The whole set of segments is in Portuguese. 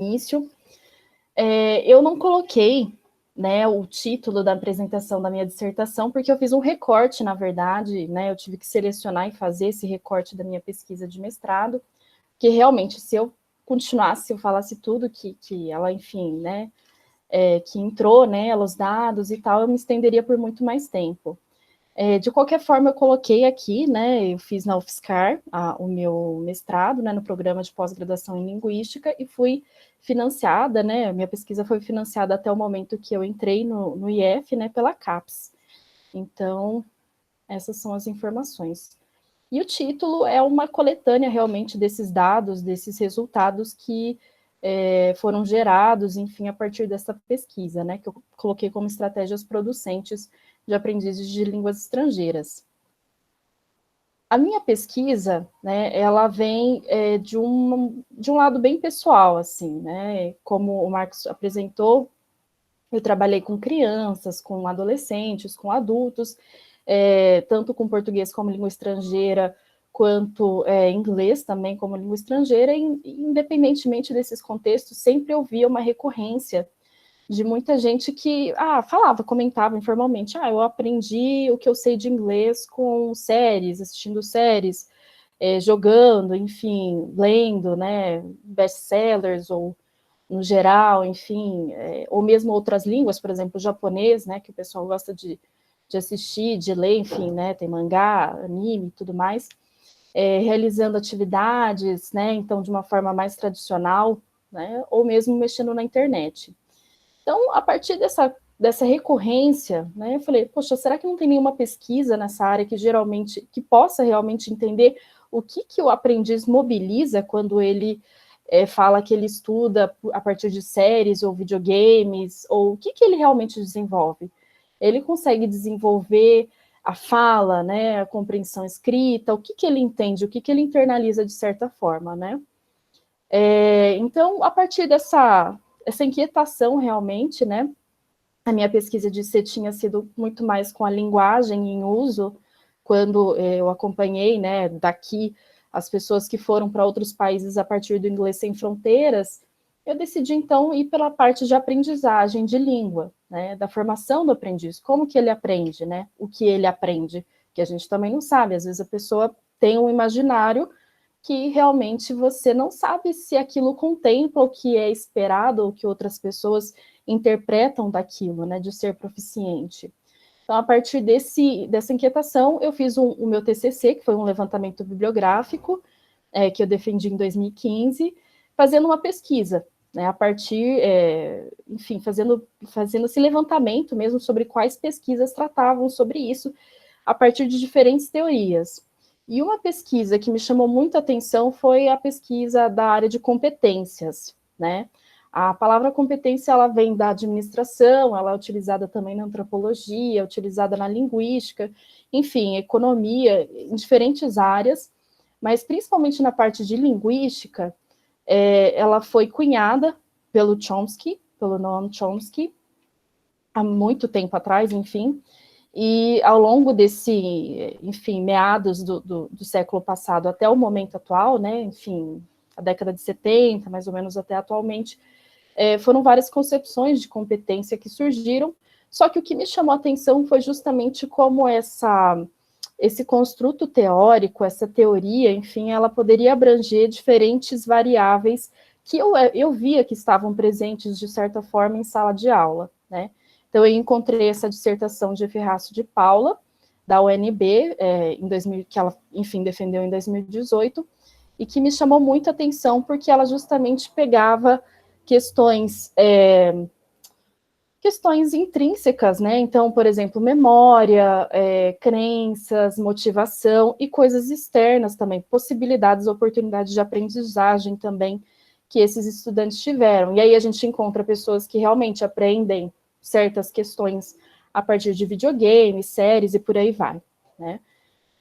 início. Eu não coloquei, né, o título da apresentação da minha dissertação, porque eu fiz um recorte, na verdade, né, eu tive que selecionar e fazer esse recorte da minha pesquisa de mestrado, que realmente, se eu continuasse, se eu falasse tudo que ela, enfim, né, que entrou nela, os dados e tal, eu me estenderia por muito mais tempo. De qualquer forma, eu coloquei aqui, né, eu fiz na UFSCar o meu mestrado, né, no programa de pós-graduação em Linguística, e fui financiada, né, minha pesquisa foi financiada até o momento que eu entrei no IF, né, pela CAPES. Então, essas são as informações. E o título é uma coletânea, realmente, desses dados, desses resultados que foram gerados, enfim, a partir dessa pesquisa, né, que eu coloquei como estratégias producentes de aprendizes de línguas estrangeiras. A minha pesquisa, né, ela vem de um lado bem pessoal, assim, né, como o Marcos apresentou, eu trabalhei com crianças, com adolescentes, com adultos, tanto com português como língua estrangeira, quanto inglês também como língua estrangeira, e independentemente desses contextos, sempre eu via uma recorrência de muita gente que falava, comentava informalmente, eu aprendi o que eu sei de inglês com séries, assistindo séries, jogando, enfim, lendo, né, best-sellers, ou no geral, enfim, ou mesmo outras línguas, por exemplo, o japonês, né, que o pessoal gosta de assistir, de ler, enfim, né, tem mangá, anime e tudo mais, realizando atividades, né, então de uma forma mais tradicional, né, ou mesmo mexendo na internet. Então, a partir dessa recorrência, né, eu falei, poxa, será que não tem nenhuma pesquisa nessa área que possa realmente entender o que o aprendiz mobiliza quando ele fala que ele estuda a partir de séries ou videogames, ou o que ele realmente desenvolve? Ele consegue desenvolver a fala, né, a compreensão escrita, o que ele entende, o que ele internaliza de certa forma, né? Então, a partir dessa inquietação realmente, né, a minha pesquisa de C tinha sido muito mais com a linguagem em uso, quando eu acompanhei, né, daqui as pessoas que foram para outros países a partir do Inglês Sem Fronteiras, eu decidi, então, ir pela parte de aprendizagem de língua, né, da formação do aprendiz, como que ele aprende, né, o que ele aprende, que a gente também não sabe, às vezes a pessoa tem um imaginário que realmente você não sabe se aquilo contempla o que é esperado ou que outras pessoas interpretam daquilo, né, de ser proficiente. Então, a partir dessa inquietação, eu fiz o meu TCC, que foi um levantamento bibliográfico, que eu defendi em 2015, fazendo uma pesquisa, né, a partir, enfim, fazendo esse levantamento mesmo sobre quais pesquisas tratavam sobre isso, a partir de diferentes teorias. E uma pesquisa que me chamou muita atenção foi a pesquisa da área de competências, né? A palavra competência, ela vem da administração, ela é utilizada também na antropologia, utilizada na linguística, enfim, economia, em diferentes áreas, mas principalmente na parte de linguística, ela foi cunhada pelo Chomsky, pelo Noam Chomsky, há muito tempo atrás, enfim, e ao longo desse, enfim, meados do século passado até o momento atual, né, enfim, a década de 70, mais ou menos até atualmente, foram várias concepções de competência que surgiram, só que o que me chamou a atenção foi justamente como esse construto teórico, essa teoria, enfim, ela poderia abranger diferentes variáveis que eu via que estavam presentes, de certa forma, em sala de aula, né? Então, eu encontrei essa dissertação de Ferraz de Paula, da UNB, que ela, enfim, defendeu em 2018, e que me chamou muita atenção, porque ela justamente pegava questões intrínsecas, né? Então, por exemplo, memória, crenças, motivação e coisas externas também, possibilidades, oportunidades de aprendizagem também que esses estudantes tiveram. E aí a gente encontra pessoas que realmente aprendem certas questões a partir de videogames, séries e por aí vai, né?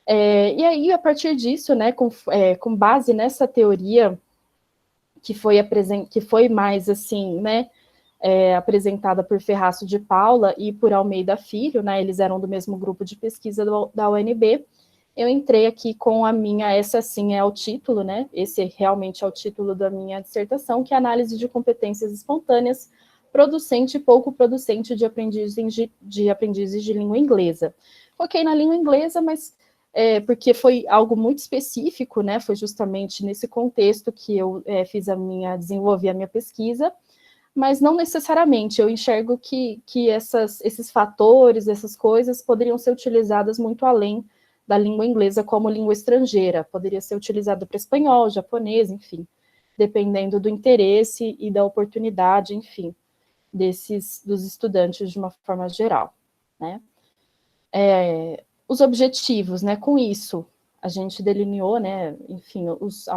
E aí, a partir disso, né, com base nessa teoria que foi mais assim, né, apresentada por Ferraz de Paula e por Almeida Filho, né, eles eram do mesmo grupo de pesquisa da UNB, eu entrei aqui com a minha, essa sim é o título, né? Esse realmente é o título da minha dissertação, que é Análise de Competências Espontâneas, Producente e Pouco Producente de Aprendizes de Língua Inglesa. Foquei na língua inglesa, mas porque foi algo muito específico, né? Foi justamente nesse contexto que eu desenvolvi a minha pesquisa, mas não necessariamente. Eu enxergo que esses fatores, essas coisas, poderiam ser utilizadas muito além da língua inglesa como língua estrangeira. Poderia ser utilizado para espanhol, japonês, enfim, dependendo do interesse e da oportunidade, enfim, dos estudantes de uma forma geral, né? Os objetivos, né? Com isso, a gente delineou, né? Enfim, os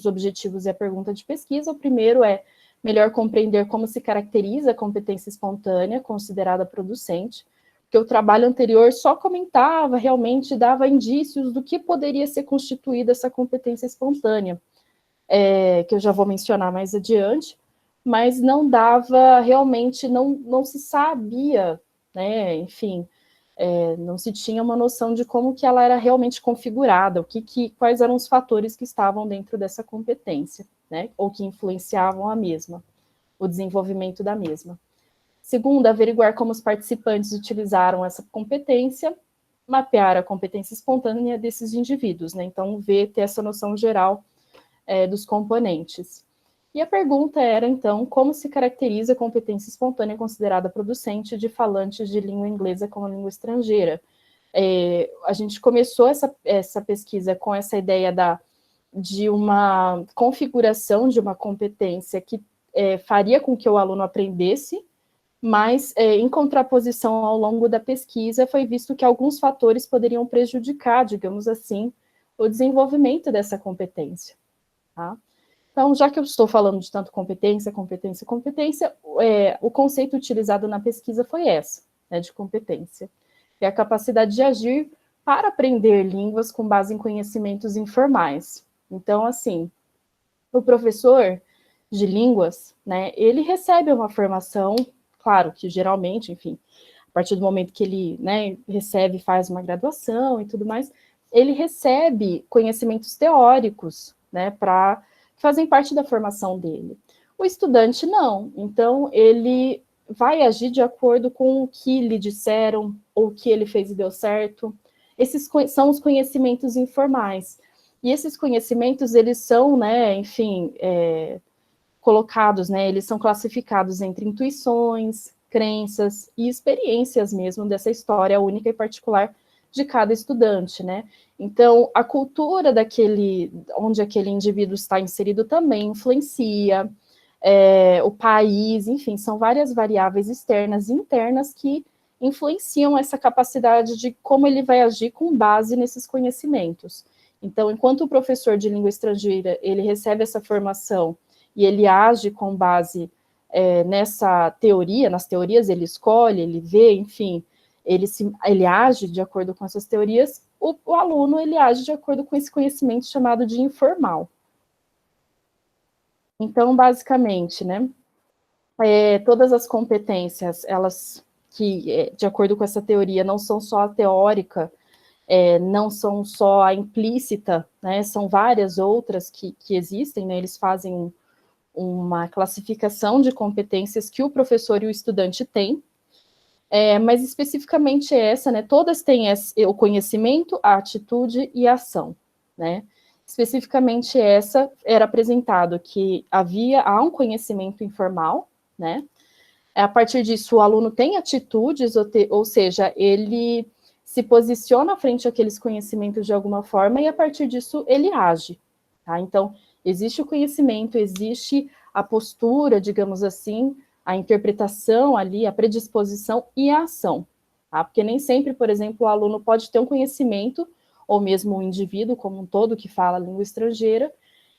objetivos e a pergunta de pesquisa. O primeiro é melhor compreender como se caracteriza a competência espontânea considerada producente, porque o trabalho anterior só comentava, realmente dava indícios do que poderia ser constituída essa competência espontânea, que eu já vou mencionar mais adiante, mas não dava, realmente, não se sabia, né, enfim, não se tinha uma noção de como que ela era realmente configurada, quais eram os fatores que estavam dentro dessa competência, né, ou que influenciavam a mesma, o desenvolvimento da mesma. Segundo, averiguar como os participantes utilizaram essa competência, mapear a competência espontânea desses indivíduos, né? Então, ter essa noção geral dos componentes. E a pergunta era, então, como se caracteriza a competência espontânea considerada producente de falantes de língua inglesa como língua estrangeira? A gente começou essa pesquisa com essa ideia de uma configuração de uma competência que faria com que o aluno aprendesse, mas, em contraposição ao longo da pesquisa, foi visto que alguns fatores poderiam prejudicar, digamos assim, o desenvolvimento dessa competência. Tá? Então, já que eu estou falando de tanto competência, o conceito utilizado na pesquisa foi essa, né, de competência. É a capacidade de agir para aprender línguas com base em conhecimentos informais. Então, assim, o professor de línguas, né, ele recebe uma formação, claro que geralmente, enfim, a partir do momento que ele, né, faz uma graduação e tudo mais, ele recebe conhecimentos teóricos, né, que fazem parte da formação dele. O estudante não, então ele vai agir de acordo com o que lhe disseram, ou o que ele fez e deu certo. Esses são os conhecimentos informais. E esses conhecimentos, eles são, né, enfim, colocados, né, eles são classificados entre intuições, crenças e experiências mesmo dessa história única e particular de cada estudante, né? Então, a cultura onde aquele indivíduo está inserido também influencia, o país, enfim, são várias variáveis externas e internas que influenciam essa capacidade de como ele vai agir com base nesses conhecimentos. Então, enquanto o professor de língua estrangeira, ele recebe essa formação e ele age com base nessa teoria, nas teorias ele escolhe, ele vê, enfim, ele age de acordo com essas teorias, o aluno, ele age de acordo com esse conhecimento chamado de informal. Então, basicamente, né, todas as competências, elas que, de acordo com essa teoria, não são só a teórica, não são só a implícita, né, são várias outras que existem, né, eles fazem uma classificação de competências que o professor e o estudante têm, mas especificamente essa, né, todas têm o conhecimento, a atitude e a ação, né, especificamente essa era apresentado que há um conhecimento informal, né, a partir disso o aluno tem atitudes, ou seja, ele se posiciona frente àqueles conhecimentos de alguma forma e a partir disso ele age, tá? Então, existe o conhecimento, existe a postura, digamos assim, a interpretação ali, a predisposição e a ação, tá? Porque nem sempre, por exemplo, o aluno pode ter um conhecimento, ou mesmo o indivíduo como um todo que fala língua estrangeira,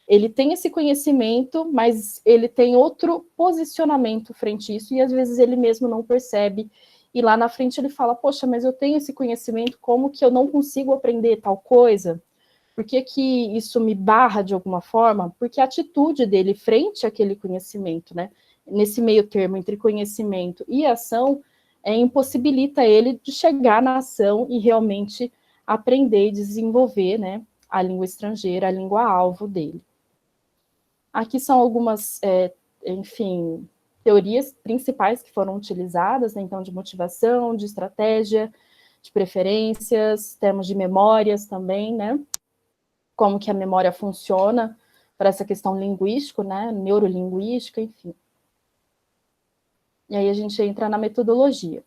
ele tem esse conhecimento, mas ele tem outro posicionamento frente a isso, e às vezes ele mesmo não percebe, e lá na frente ele fala, poxa, mas eu tenho esse conhecimento, como que eu não consigo aprender tal coisa? Por que que isso me barra de alguma forma? Porque a atitude dele frente àquele conhecimento, né, nesse meio termo entre conhecimento e ação, impossibilita ele de chegar na ação e realmente aprender e desenvolver, né, a língua estrangeira, a língua-alvo dele. Aqui são algumas, enfim, teorias principais que foram utilizadas, né, então, de motivação, de estratégia, de preferências, termos de memórias também, né, como que a memória funciona para essa questão linguística, né, neurolinguística, enfim. E aí a gente entra na metodologia.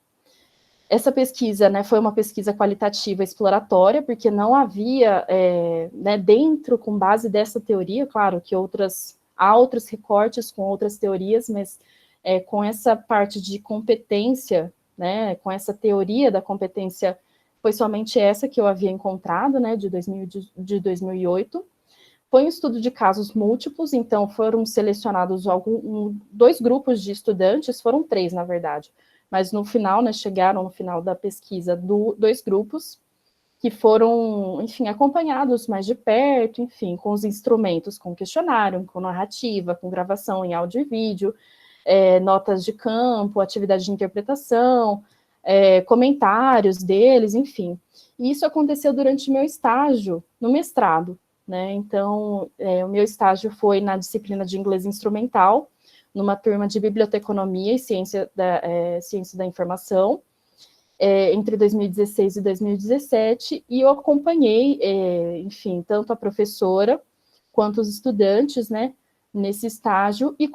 Essa pesquisa, né, foi uma pesquisa qualitativa exploratória, porque não havia, né, dentro, com base dessa teoria, claro que há outros recortes com outras teorias, mas com essa parte de competência, né, com essa teoria da competência, foi somente essa que eu havia encontrado, né, de 2008. Foi um estudo de casos múltiplos, então foram selecionados dois grupos de estudantes, foram 3, na verdade, mas no final, né, chegaram no final da pesquisa dois grupos que foram, enfim, acompanhados mais de perto, enfim, com os instrumentos, com questionário, com narrativa, com gravação em áudio e vídeo, notas de campo, atividade de interpretação, comentários deles, enfim. E isso aconteceu durante meu estágio no mestrado, né? Então, o meu estágio foi na disciplina de inglês instrumental, numa turma de biblioteconomia e ciência da informação, entre 2016 e 2017, e eu acompanhei, enfim, tanto a professora quanto os estudantes, né, nesse estágio, e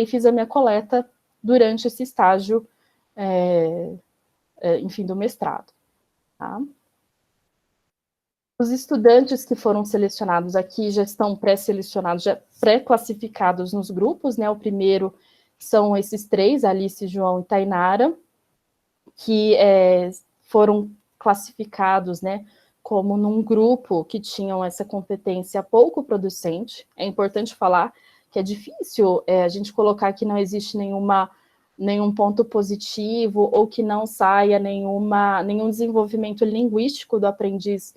fiz a minha coleta durante esse estágio, enfim, do mestrado, tá? Os estudantes que foram selecionados aqui já estão pré-selecionados, já pré-classificados nos grupos, né? O primeiro são esses 3, Alice, João e Tainara, que foram classificados, né, como num grupo que tinham essa competência pouco producente. É importante falar que é difícil a gente colocar que não existe nenhum ponto positivo ou que não saia nenhum desenvolvimento linguístico do aprendiz,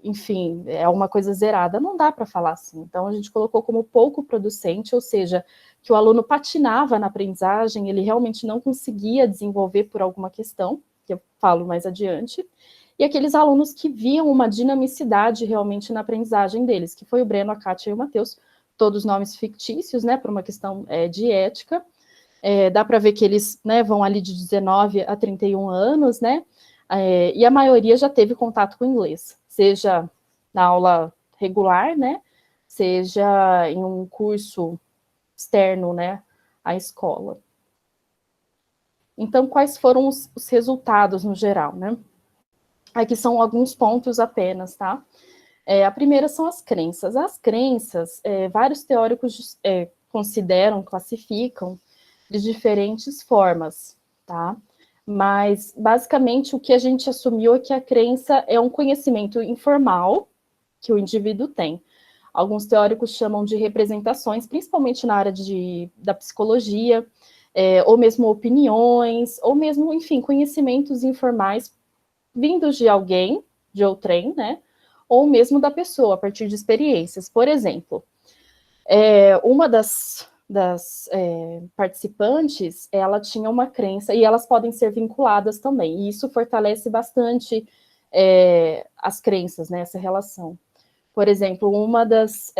enfim, é uma coisa zerada, não dá para falar assim. Então, a gente colocou como pouco producente, ou seja, que o aluno patinava na aprendizagem, ele realmente não conseguia desenvolver por alguma questão, que eu falo mais adiante, e aqueles alunos que viam uma dinamicidade realmente na aprendizagem deles, que foi o Breno, a Kátia e o Matheus, todos nomes fictícios, né, por uma questão de ética. Dá para ver que eles, né, vão ali de 19 a 31 anos, né, e a maioria já teve contato com o inglês, seja na aula regular, né, seja em um curso externo, né, à escola. Então, quais foram os resultados no geral, né? Aqui são alguns pontos apenas, tá? A primeira são as crenças. As crenças, vários teóricos consideram, classificam de diferentes formas, tá? Mas, basicamente, o que a gente assumiu é que a crença é um conhecimento informal que o indivíduo tem. Alguns teóricos chamam de representações, principalmente na área da psicologia, ou mesmo opiniões, ou mesmo, enfim, conhecimentos informais vindos de alguém, de outrem, né? Ou mesmo da pessoa, a partir de experiências. Por exemplo, uma das participantes, ela tinha uma crença, e elas podem ser vinculadas também, e isso fortalece bastante as crenças, né, essa relação. Por exemplo, uma das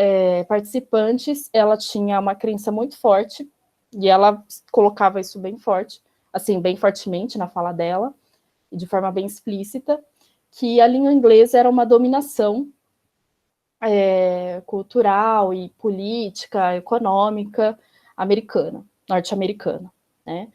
participantes, ela tinha uma crença muito forte, e ela colocava isso bem forte, assim, bem fortemente na fala dela, e de forma bem explícita, que a língua inglesa era uma dominação cultural e política, econômica americana, norte-americana, né?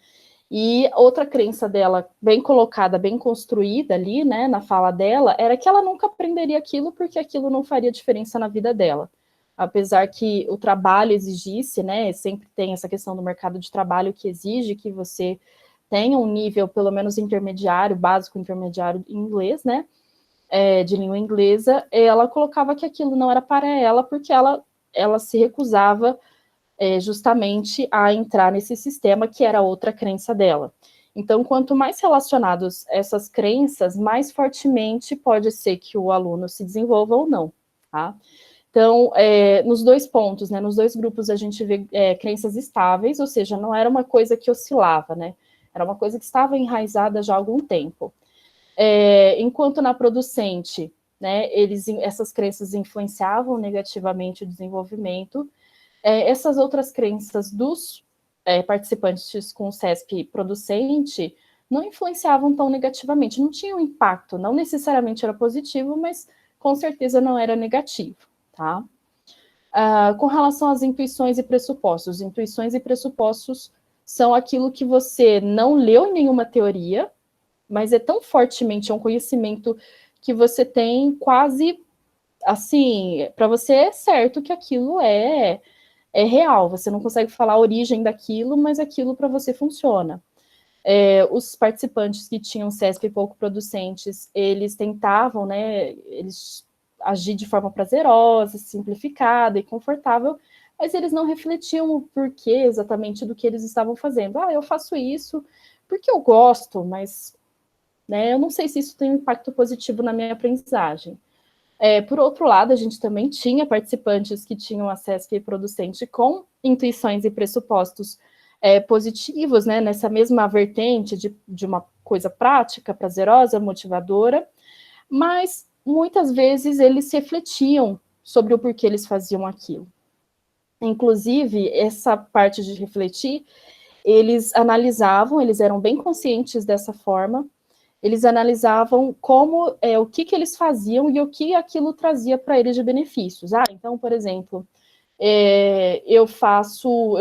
E outra crença dela, bem colocada, bem construída ali, né, na fala dela, era que ela nunca aprenderia aquilo porque aquilo não faria diferença na vida dela. Apesar que o trabalho exigisse, né, sempre tem essa questão do mercado de trabalho que exige que você tenha um nível, pelo menos intermediário, básico intermediário em inglês, né, de língua inglesa, ela colocava que aquilo não era para ela porque ela se recusava justamente a entrar nesse sistema que era outra crença dela. Então, quanto mais relacionados essas crenças, mais fortemente pode ser que o aluno se desenvolva ou não, tá? Então, nos dois pontos, né, nos dois grupos a gente vê crenças estáveis, ou seja, não era uma coisa que oscilava, né? Era uma coisa que estava enraizada já há algum tempo. Enquanto na producente, né, essas crenças influenciavam negativamente o desenvolvimento, essas outras crenças dos participantes com o CESP producente não influenciavam tão negativamente, não tinham impacto, não necessariamente era positivo, mas com certeza não era negativo, tá? Com relação às intuições e pressupostos, intuições e pressupostos são aquilo que você não leu em nenhuma teoria, mas é tão fortemente, é um conhecimento que você tem quase, assim, para você é certo que aquilo é real, você não consegue falar a origem daquilo, mas aquilo para você funciona. Os participantes que tinham CESP pouco producentes, eles tentavam, né, eles agir de forma prazerosa, simplificada e confortável, mas eles não refletiam o porquê exatamente do que eles estavam fazendo. Eu faço isso porque eu gosto, mas né, eu não sei se isso tem um impacto positivo na minha aprendizagem. Por outro lado, a gente também tinha participantes que tinham acesso a producente com intuições e pressupostos positivos, né, nessa mesma vertente de uma coisa prática, prazerosa, motivadora, mas muitas vezes eles refletiam sobre o porquê eles faziam aquilo. Inclusive, essa parte de refletir, eles analisavam, eles eram bem conscientes dessa forma, eles analisavam como, o que eles faziam e o que aquilo trazia para eles de benefícios. Então, por exemplo, eu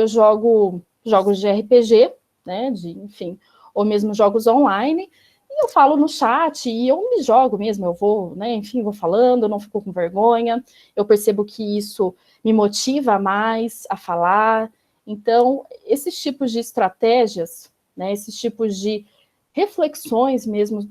jogo jogos de RPG, né, enfim, ou mesmo jogos online, e eu falo no chat, e eu me jogo mesmo, eu vou, né, enfim, vou falando, eu não fico com vergonha, eu percebo que isso me motiva mais a falar. Então, esses tipos de estratégias, né, esses tipos de reflexões mesmo,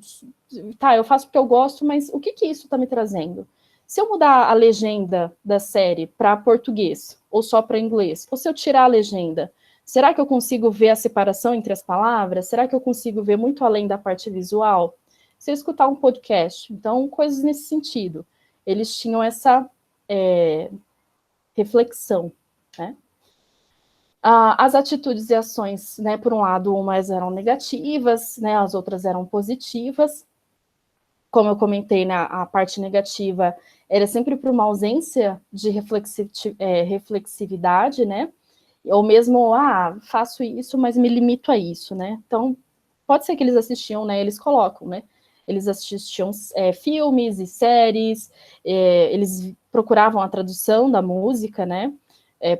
eu faço porque eu gosto, mas o que isso está me trazendo? Se eu mudar a legenda da série para português, ou só para inglês, ou se eu tirar a legenda, será que eu consigo ver a separação entre as palavras? Será que eu consigo ver muito além da parte visual? Se eu escutar um podcast, então, coisas nesse sentido. Eles tinham essa reflexão, né? As atitudes e ações, né, por um lado, umas eram negativas, né, as outras eram positivas. Como eu comentei, né, a parte negativa era sempre por uma ausência de reflexividade, né? Ou mesmo, faço isso, mas me limito a isso, né? Então, pode ser que eles assistiam, né? Eles colocam, né? Eles assistiam filmes e séries, eles procuravam a tradução da música, né?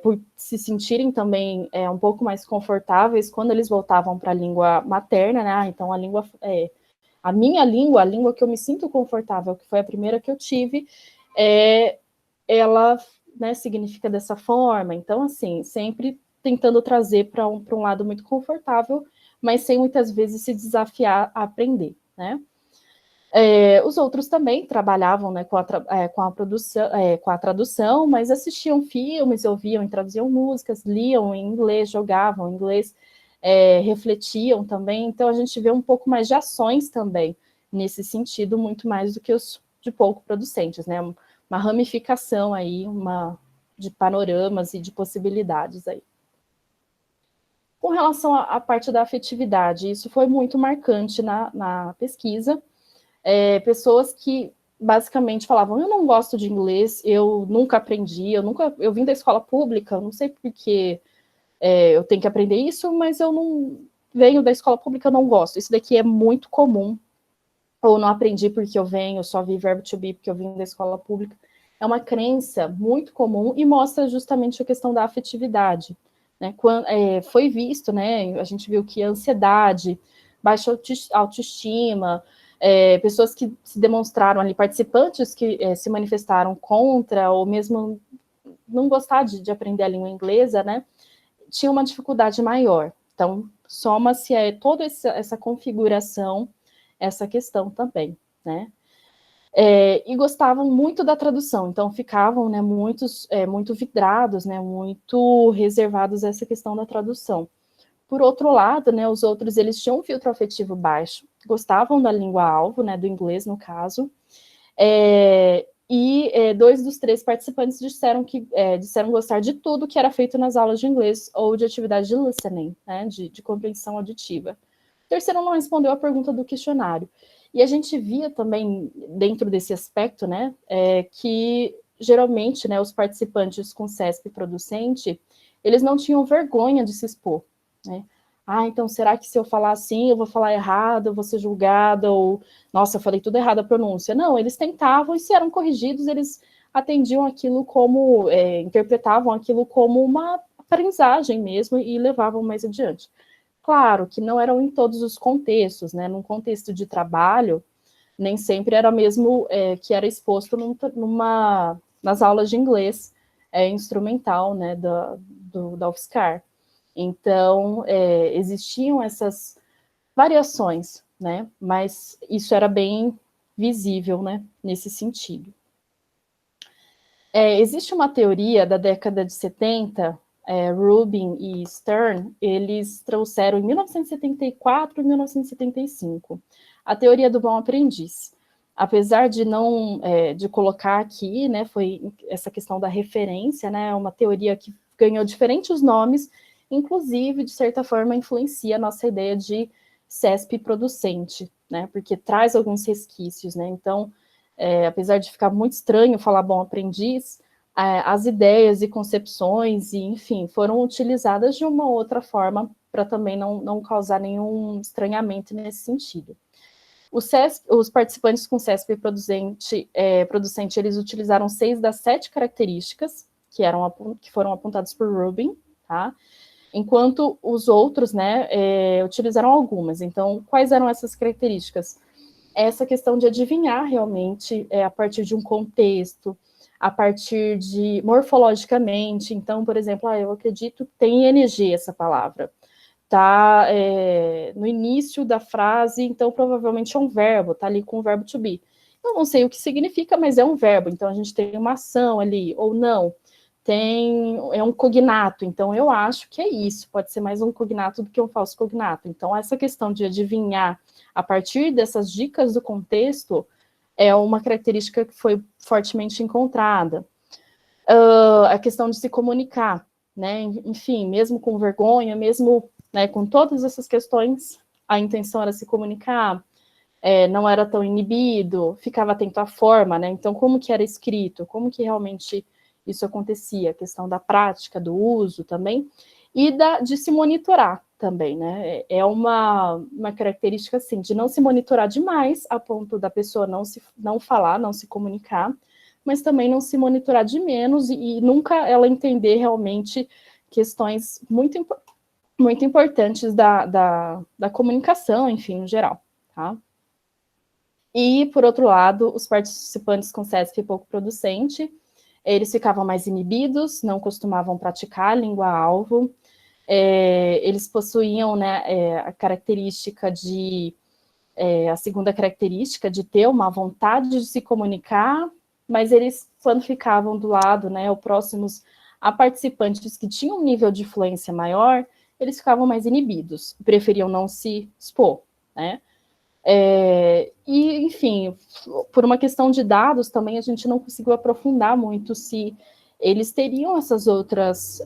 Por se sentirem também um pouco mais confortáveis quando eles voltavam para a língua materna, né? Então, a minha língua, a língua que eu me sinto confortável, que foi a primeira que eu tive, ela, né, significa dessa forma. Então, assim, sempre tentando trazer para um lado muito confortável, mas sem muitas vezes se desafiar a aprender, né? Os outros também trabalhavam, né, com a produção, com a tradução, mas assistiam filmes, ouviam e traduziam músicas, liam em inglês, jogavam em inglês, refletiam também. Então a gente vê um pouco mais de ações também nesse sentido, muito mais do que os de pouco producentes, né? Uma ramificação aí, de panoramas e de possibilidades aí. Com relação à parte da afetividade, isso foi muito marcante na pesquisa. Pessoas que basicamente falavam, eu não gosto de inglês, eu nunca aprendi, eu vim da escola pública, não sei porque eu tenho que aprender isso, mas eu não venho da escola pública, eu não gosto. Isso daqui é muito comum, ou não aprendi porque eu venho, só vi verbo to be porque eu vim da escola pública. É uma crença muito comum e mostra justamente a questão da afetividade. Né? Foi visto, né? A gente viu que a ansiedade, baixa autoestima, pessoas que se demonstraram ali, participantes que se manifestaram contra, ou mesmo não gostar de aprender a língua inglesa, né? Tinha uma dificuldade maior. Então, soma-se toda essa configuração, essa questão também, né? E gostavam muito da tradução, então ficavam, né, muito vidrados, né, muito reservados a essa questão da tradução. Por outro lado, né, os outros, eles tinham um filtro afetivo baixo, gostavam da língua-alvo, né, do inglês, no caso, e 2 dos 3 participantes disseram gostar de tudo que era feito nas aulas de inglês ou de atividade de listening, né, de compreensão auditiva. O terceiro não respondeu a pergunta do questionário. E a gente via também, dentro desse aspecto, né, que geralmente, né, os participantes com CESP producente, eles não tinham vergonha de se expor, né? Ah, então será que se eu falar assim, eu vou falar errado, eu vou ser julgada, ou, nossa, eu falei tudo errado a pronúncia. Não, eles tentavam, e se eram corrigidos, eles atendiam aquilo como, interpretavam aquilo como uma aprendizagem mesmo, e levavam mais adiante. Claro que não eram em todos os contextos, né? Num contexto de trabalho, nem sempre era mesmo que era exposto nas aulas de inglês instrumental, né, da UFSCar. Então, existiam essas variações, né, mas isso era bem visível, né, nesse sentido. Existe uma teoria da década de 70, Rubin e Stern, eles trouxeram em 1974 e 1975, a teoria do bom aprendiz. Apesar de não, de colocar aqui, né, foi essa questão da referência, né, uma teoria que ganhou diferentes nomes, inclusive, de certa forma, influencia a nossa ideia de CESP producente, né, porque traz alguns resquícios, né, então, apesar de ficar muito estranho falar bom aprendiz, as ideias e concepções, e, enfim, foram utilizadas de uma outra forma para também não causar nenhum estranhamento nesse sentido. Os participantes com CESP producente, eles utilizaram 6 das 7 características que foram apontadas por Rubin, tá? Enquanto os outros, né, utilizaram algumas. Então, quais eram essas características? Essa questão de adivinhar realmente a partir de um contexto, a partir de morfologicamente. Então, por exemplo, eu acredito que tem ING essa palavra. Tá no início da frase, então provavelmente é um verbo, tá ali com o verbo to be. Eu não sei o que significa, mas é um verbo, então a gente tem uma ação ali, ou não. É um cognato, então eu acho que é isso, pode ser mais um cognato do que um falso cognato. Então, essa questão de adivinhar a partir dessas dicas do contexto é uma característica que foi fortemente encontrada. A questão de se comunicar, né? Enfim, mesmo com vergonha, mesmo, né, com todas essas questões, a intenção era se comunicar, não era tão inibido, ficava atento à forma, né? Então, como que era escrito, como que realmente isso acontecia, a questão da prática, do uso também, e de se monitorar também, né? É uma característica, assim, de não se monitorar demais, a ponto da pessoa não falar, não se comunicar, mas também não se monitorar de menos e nunca ela entender realmente questões muito importantes da comunicação, enfim, no geral, tá? E, por outro lado, os participantes com CESP pouco producente, eles ficavam mais inibidos, não costumavam praticar a língua-alvo, eles possuíam, né, a característica a segunda característica de ter uma vontade de se comunicar, mas eles, quando ficavam do lado, né, ou próximos a participantes que tinham um nível de influência maior, eles ficavam mais inibidos, preferiam não se expor, né? E, enfim, por uma questão de dados também, a gente não conseguiu aprofundar muito se eles teriam essas outras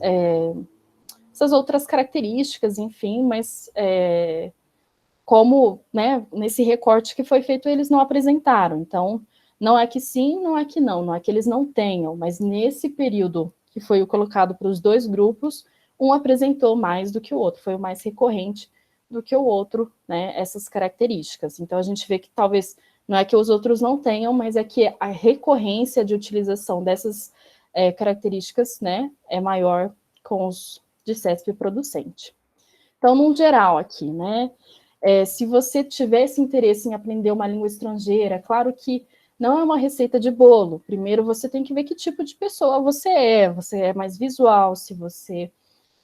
características, enfim, mas como, né, nesse recorte que foi feito, eles não apresentaram. Então, não é que sim, não é que não é que eles não tenham, mas nesse período que foi colocado para os dois grupos, um apresentou mais do que o outro, foi o mais recorrente do que o outro, né, essas características. Então, a gente vê que talvez não é que os outros não tenham, mas é que a recorrência de utilização dessas características, né, é maior com os de CESP producente. Então, num geral aqui, né, se você tivesse interesse em aprender uma língua estrangeira, claro que não é uma receita de bolo. Primeiro, você tem que ver que tipo de pessoa você é. Você é mais visual, se você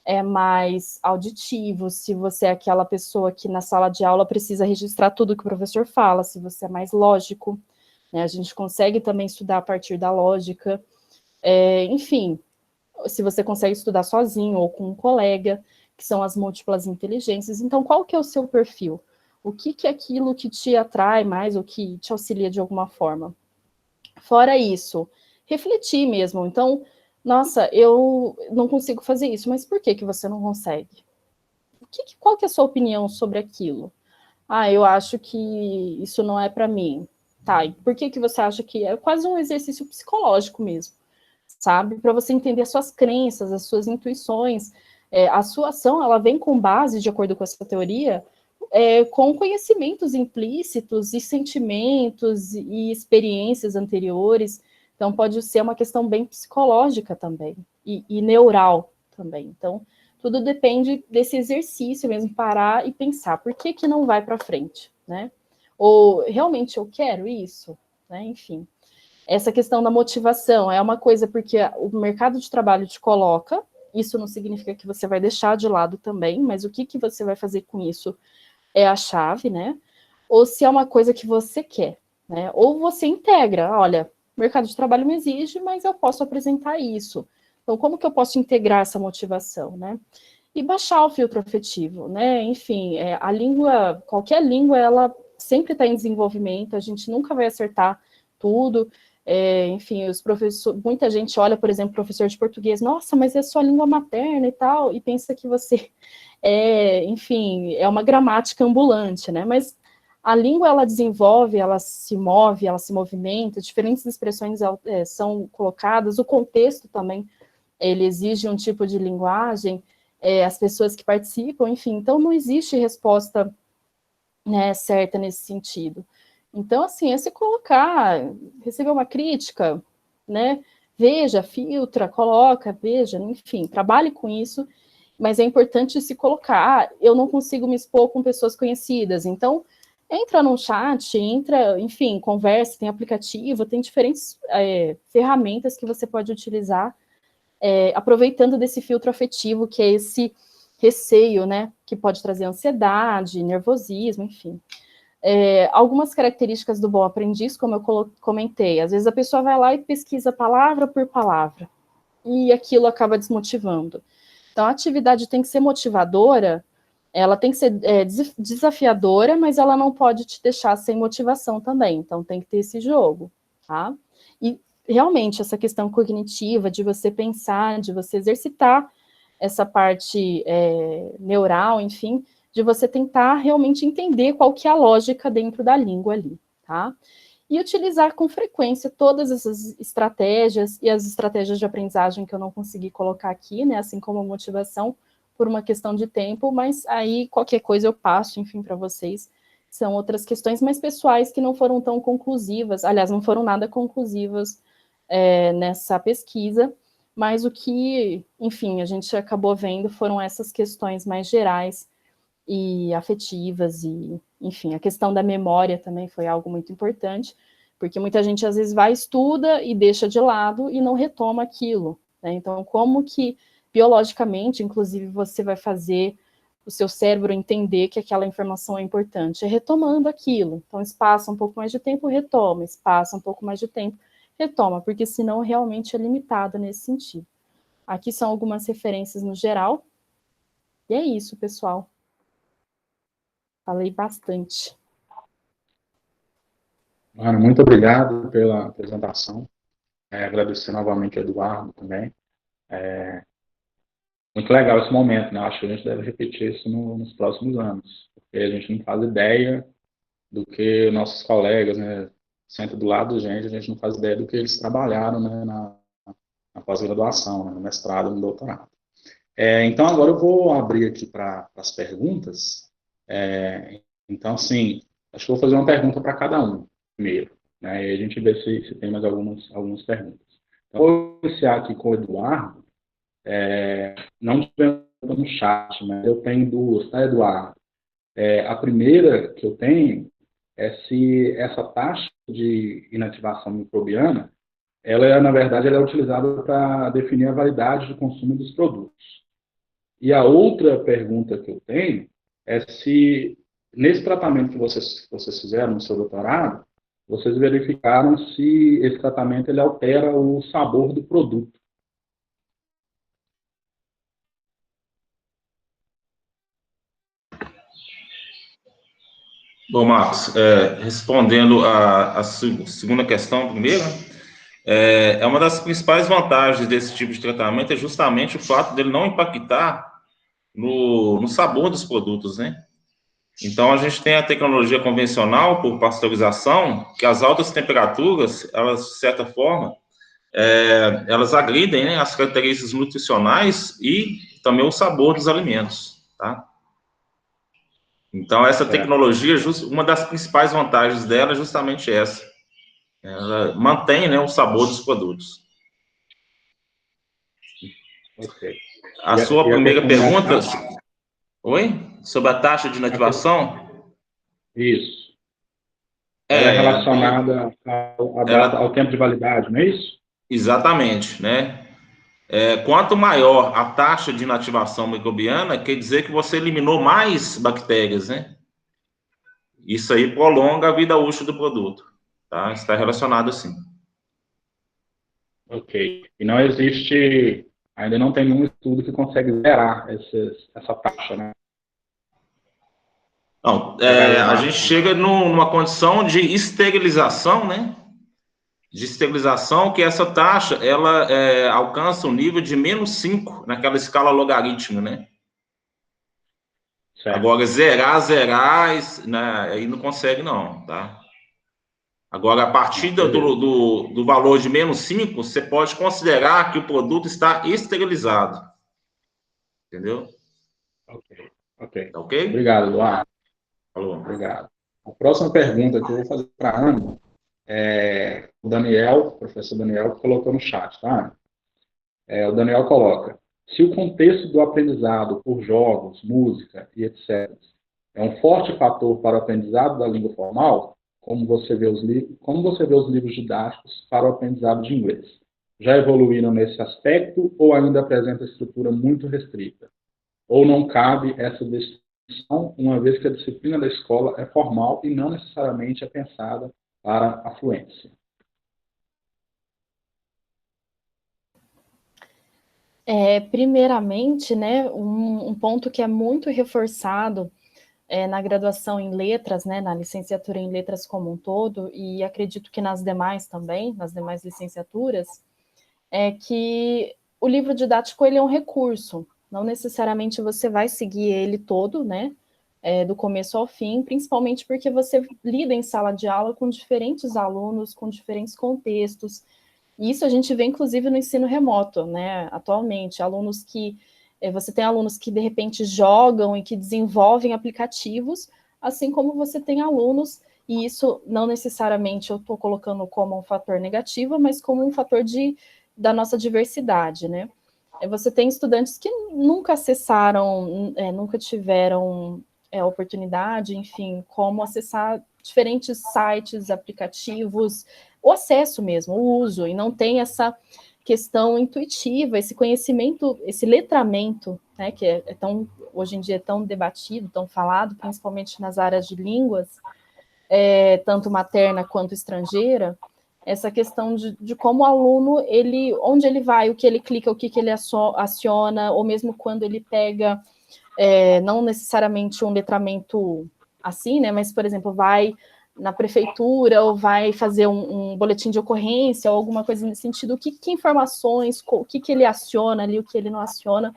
é mais auditivo, se você é aquela pessoa que na sala de aula precisa registrar tudo que o professor fala, se você é mais lógico, né? A gente consegue também estudar a partir da lógica. Enfim, se você consegue estudar sozinho ou com um colega, que são as múltiplas inteligências. Então, qual que é o seu perfil? O que é aquilo que te atrai mais ou que te auxilia de alguma forma? Fora isso, refletir mesmo. Então, nossa, eu não consigo fazer isso, mas por que você não consegue? Qual que é a sua opinião sobre aquilo? Ah, eu acho que isso não é para mim. Tá, e por que que você acha que é? Quase um exercício psicológico mesmo, sabe? Para você entender as suas crenças, as suas intuições. A sua ação, ela vem com base, de acordo com essa teoria, com conhecimentos implícitos e sentimentos e experiências anteriores. Então, pode ser uma questão bem psicológica também, e neural também. Então, tudo depende desse exercício mesmo, parar e pensar, por que que não vai para frente, né? Ou, realmente, eu quero isso? Né? Enfim, essa questão da motivação é uma coisa porque o mercado de trabalho te coloca, isso não significa que você vai deixar de lado também, mas o que que você vai fazer com isso é a chave, né? Ou se é uma coisa que você quer, né? Ou você integra, olha, o mercado de trabalho me exige, mas eu posso apresentar isso. Então, como que eu posso integrar essa motivação, né? E baixar o filtro afetivo, né? Enfim, a língua, qualquer língua, ela sempre está em desenvolvimento, a gente nunca vai acertar tudo. Enfim, os professores, muita gente olha, por exemplo, professor de português, nossa, mas é sua língua materna e tal, e pensa que você enfim, é uma gramática ambulante, né? Mas a língua, ela desenvolve, ela se move, ela se movimenta, diferentes expressões são colocadas, o contexto também, ele exige um tipo de linguagem, as pessoas que participam, enfim, então não existe resposta, né, certa nesse sentido. Então, assim, é se colocar, receber uma crítica, né, veja, filtra, coloca, veja, enfim, trabalhe com isso, mas é importante se colocar, eu não consigo me expor com pessoas conhecidas, então entra num chat, entra, enfim, conversa, tem aplicativo, tem diferentes ferramentas que você pode utilizar, aproveitando desse filtro afetivo, que é esse receio, né, que pode trazer ansiedade, nervosismo, enfim. Algumas características do bom aprendiz, como eu comentei, às vezes a pessoa vai lá e pesquisa palavra por palavra, e aquilo acaba desmotivando. Então, a atividade tem que ser motivadora, ela tem que ser desafiadora, mas ela não pode te deixar sem motivação também. Então, tem que ter esse jogo, tá? E, realmente, essa questão cognitiva, de você pensar, de você exercitar essa parte neural, enfim, de você tentar realmente entender qual que é a lógica dentro da língua ali, tá? E utilizar com frequência todas essas estratégias e as estratégias de aprendizagem que eu não consegui colocar aqui, né, assim como a motivação, por uma questão de tempo, mas aí qualquer coisa eu passo, enfim, para vocês. São outras questões mais pessoais que não foram tão conclusivas, aliás, não foram nada conclusivas nessa pesquisa, mas o que, enfim, a gente acabou vendo foram essas questões mais gerais e afetivas, e, enfim, a questão da memória também foi algo muito importante, porque muita gente às vezes vai, estuda e deixa de lado e não retoma aquilo, né? Então, como que biologicamente, inclusive, você vai fazer o seu cérebro entender que aquela informação é importante? É retomando aquilo. Então, passa um pouco mais de tempo, retoma, passa um pouco mais de tempo, retoma, porque senão realmente é limitado nesse sentido. Aqui são algumas referências no geral, e é isso, pessoal. Falei bastante. Mano, muito obrigado pela apresentação. Agradecer novamente ao Eduardo também. Muito legal esse momento, né? Acho que a gente deve repetir isso nos próximos anos, porque a gente não faz ideia do que nossos colegas, né, sentam do lado da gente, a gente não faz ideia do que eles trabalharam, né, na pós-graduação, né, no mestrado, no doutorado. Então, agora eu vou abrir aqui para as perguntas. Então, assim, acho que eu vou fazer uma pergunta para cada um primeiro, né, e a gente vê se tem mais algumas perguntas. Então, vou iniciar aqui com o Eduardo. Não tivemos no chat, mas eu tenho duas, tá, Eduardo? A primeira que eu tenho é se essa taxa de inativação microbiana, na verdade, ela é utilizada para definir a validade de consumo dos produtos. E a outra pergunta que eu tenho é se, nesse tratamento que vocês fizeram no seu doutorado, vocês verificaram se esse tratamento ele altera o sabor do produto. Bom, Marcos, respondendo a segunda questão primeiro, uma das principais vantagens desse tipo de tratamento é justamente o fato dele não impactar no sabor dos produtos, né? Então, a gente tem a tecnologia convencional por pasteurização, que as altas temperaturas, elas, de certa forma, elas agridem, né, as características nutricionais e também o sabor dos alimentos, tá? Então, essa tecnologia, uma das principais vantagens dela é justamente essa. Ela mantém, né, o sabor dos produtos. Ok. A sua a primeira questão pergunta... da... Oi? Sobre a taxa de inativação? Isso. Ela é relacionada ao ela, tempo de validade, não é isso? exatamente, né? Quanto maior a taxa de inativação microbiana, quer dizer que você eliminou mais bactérias, né? Isso aí prolonga a vida útil do produto, tá? Está relacionado assim. Ok. E não existe, ainda não tem nenhum estudo que consegue zerar essa taxa, né? Não, Zerar ela ao a gente máximo. chega numa condição de esterilização, né? De esterilização, que essa taxa, ela alcança um nível de -5 naquela escala logarítmica, né? Certo. Agora, zerar, né, aí não consegue não, tá? Agora, a partir do valor de -5, você pode considerar que o produto está esterilizado. Entendeu? Ok. Tá ok? Obrigado, Luan. Falou. Obrigado. A próxima pergunta que eu vou fazer para a Ana é o Daniel, o professor Daniel, que colocou no chat, tá? O Daniel coloca: se o contexto do aprendizado por jogos, música e etc. é um forte fator para o aprendizado da língua formal, como você vê os livros didáticos para o aprendizado de inglês? Já evoluíram nesse aspecto ou ainda apresenta estrutura muito restrita? Ou não cabe essa distinção, uma vez que a disciplina da escola é formal e não necessariamente é pensada para a fluência? Primeiramente, né, um ponto que é muito reforçado na graduação em letras, né, na licenciatura em letras como um todo, e acredito que nas demais também, nas demais licenciaturas, é que o livro didático ele é um recurso, não necessariamente você vai seguir ele todo, né, do começo ao fim, principalmente porque você lida em sala de aula com diferentes alunos, com diferentes contextos. E isso a gente vê, inclusive, no ensino remoto, né, atualmente, você tem alunos que, de repente, jogam e que desenvolvem aplicativos, assim como você tem alunos, e isso não necessariamente eu estou colocando como um fator negativo, mas como um fator da nossa diversidade, né? Você tem estudantes que nunca acessaram, nunca tiveram oportunidade, enfim, como acessar diferentes sites, aplicativos, o acesso mesmo, o uso, e não tem essa questão intuitiva, esse conhecimento, esse letramento, né, que hoje em dia é tão debatido, tão falado, principalmente nas áreas de línguas, tanto materna quanto estrangeira, essa questão de como o aluno, onde ele vai, o que ele clica, o que ele aciona, ou mesmo quando ele pega, não necessariamente um letramento assim, né, mas, por exemplo, vai na prefeitura ou vai fazer um boletim de ocorrência ou alguma coisa nesse sentido, que informações, o que ele aciona ali, o que ele não aciona.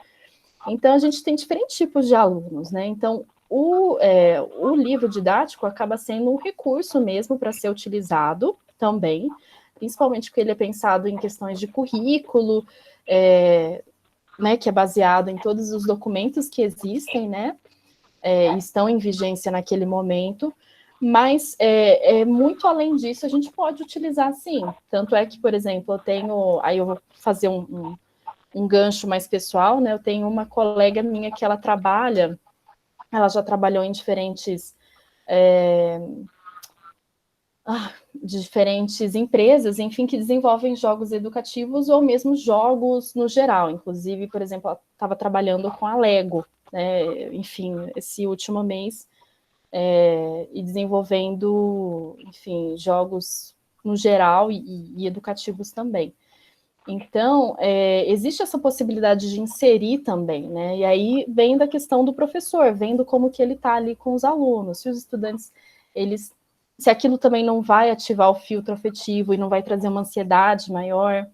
Então, a gente tem diferentes tipos de alunos, né? Então, o livro didático acaba sendo um recurso mesmo para ser utilizado também, principalmente porque ele é pensado em questões de currículo, né, que é baseado em todos os documentos que existem, né, estão em vigência naquele momento, mas muito além disso a gente pode utilizar sim. Tanto é que, por exemplo, aí eu vou fazer um gancho mais pessoal, né? Eu tenho uma colega minha que ela já trabalhou em diferentes empresas, enfim, que desenvolvem jogos educativos ou mesmo jogos no geral. Inclusive, por exemplo, ela estava trabalhando com a Lego, né? Enfim, esse último mês, e desenvolvendo, enfim, jogos no geral e educativos também. Então, existe essa possibilidade de inserir também, né? E aí vem da questão do professor, vendo como que ele está ali com os alunos, se os estudantes, se aquilo também não vai ativar o filtro afetivo e não vai trazer uma ansiedade maior.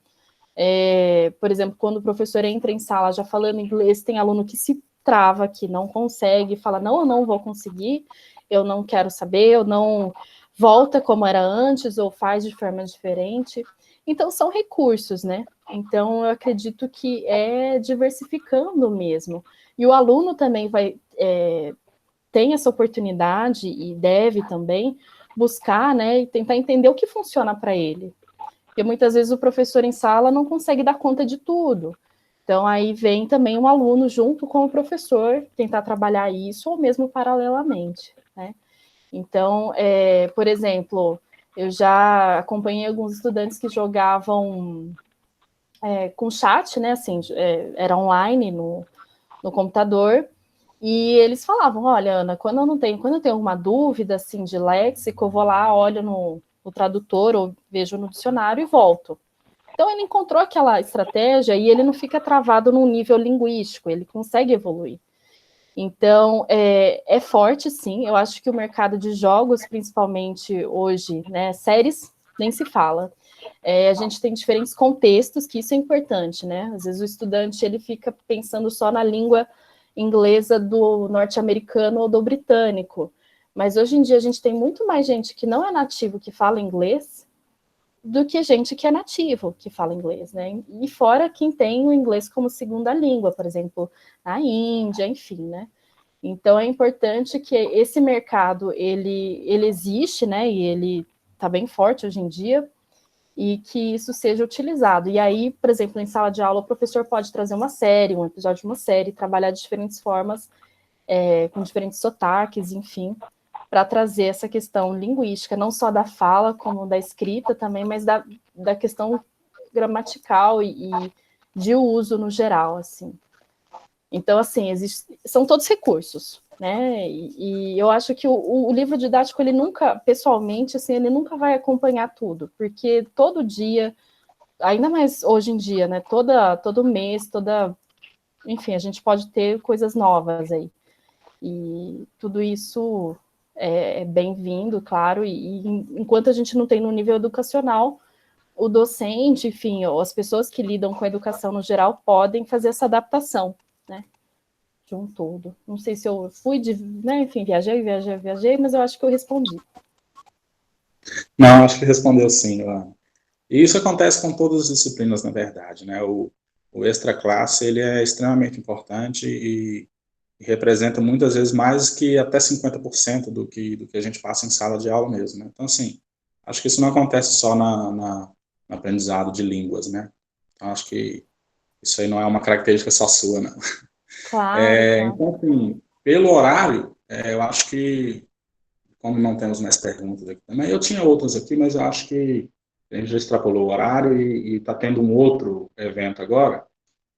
Por exemplo, quando o professor entra em sala já falando inglês, tem aluno que se trava, que não consegue, fala, não, eu não vou conseguir, eu não quero saber, eu não volta como era antes, ou faz de forma diferente. Então, são recursos, né? Então, eu acredito que é diversificando mesmo. E o aluno também tem essa oportunidade e deve também buscar, né, e tentar entender o que funciona para ele. Porque muitas vezes o professor em sala não consegue dar conta de tudo. Então, aí vem também um aluno junto com o professor tentar trabalhar isso, ou mesmo paralelamente, né? Então, por exemplo, eu já acompanhei alguns estudantes que jogavam com chat, né? Assim, era online no computador, e eles falavam: olha, Ana, quando eu tenho uma dúvida assim de léxico, eu vou lá, olho no tradutor ou vejo no dicionário e volto. Então ele encontrou aquela estratégia e ele não fica travado num nível linguístico, ele consegue evoluir. Então, é forte, sim. Eu acho que o mercado de jogos, principalmente hoje, né, séries, nem se fala. A gente tem diferentes contextos, que isso é importante, né? Às vezes o estudante ele fica pensando só na língua inglesa do norte-americano ou do britânico. Mas hoje em dia a gente tem muito mais gente que não é nativo que fala inglês do que gente que é nativo que fala inglês, né? E fora quem tem o inglês como segunda língua, por exemplo, na Índia, enfim, né? Então é importante que esse mercado ele existe, né? E ele está bem forte hoje em dia, e que isso seja utilizado. E aí, por exemplo, em sala de aula, o professor pode trazer uma série, um episódio de uma série, trabalhar de diferentes formas, com diferentes sotaques, enfim, para trazer essa questão linguística, não só da fala, como da escrita também, mas da questão gramatical e de uso no geral, assim. Então, assim, são todos recursos, né? E eu acho que o livro didático, ele nunca, pessoalmente, assim, ele nunca vai acompanhar tudo, porque todo dia, ainda mais hoje em dia, né? Todo mês, enfim, a gente pode ter coisas novas aí. E tudo isso é bem-vindo, claro, e enquanto a gente não tem no nível educacional, o docente, enfim, ou as pessoas que lidam com a educação no geral podem fazer essa adaptação, né? De um todo. Não sei se eu fui né, enfim, viajei, mas eu acho que eu respondi. Não, acho que respondeu sim, Luana. E isso acontece com todas as disciplinas, na verdade, né? O extra classe, ele é extremamente importante e representa muitas vezes mais que até 50% do que a gente passa em sala de aula mesmo, né? Então, assim, acho que isso não acontece só no aprendizado de línguas, né? Então, acho que isso aí não é uma característica só sua, né? Claro, claro. Então, assim, pelo horário, eu acho que, como não temos mais perguntas aqui também, eu tinha outras aqui, mas eu acho que a gente já extrapolou o horário e está tendo um outro evento agora,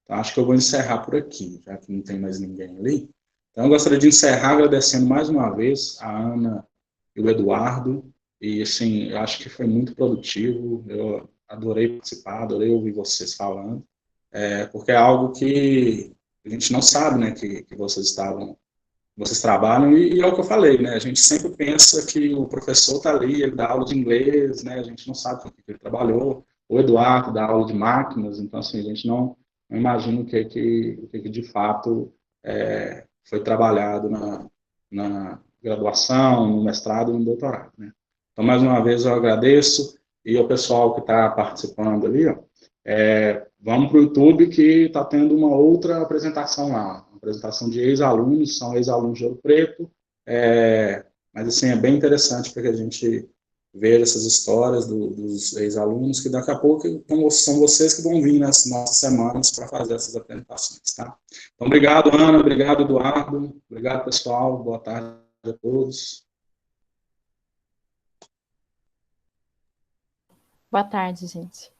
então acho que eu vou encerrar por aqui, já que não tem mais ninguém ali. Então, eu gostaria de encerrar agradecendo mais uma vez a Ana e o Eduardo, e, assim, eu acho que foi muito produtivo, eu adorei participar, adorei ouvir vocês falando, porque é algo que a gente não sabe, né, que vocês trabalham, e é o que eu falei, né, a gente sempre pensa que o professor está ali, ele dá aula de inglês, né, a gente não sabe o que ele trabalhou, o Eduardo dá aula de máquinas, então, assim, a gente não imagina o que de fato foi trabalhado na graduação, no mestrado e no doutorado, né. Então, mais uma vez, eu agradeço, e o pessoal que está participando ali, ó, vamos para o YouTube que está tendo uma outra apresentação lá, uma apresentação de ex-alunos, são ex-alunos de Ouro Preto, mas assim, é bem interessante para que a gente veja essas histórias dos ex-alunos, que daqui a pouco são vocês que vão vir nas nossas semanas para fazer essas apresentações, tá? Então, obrigado, Ana, obrigado, Eduardo, obrigado, pessoal, boa tarde a todos. Boa tarde, gente.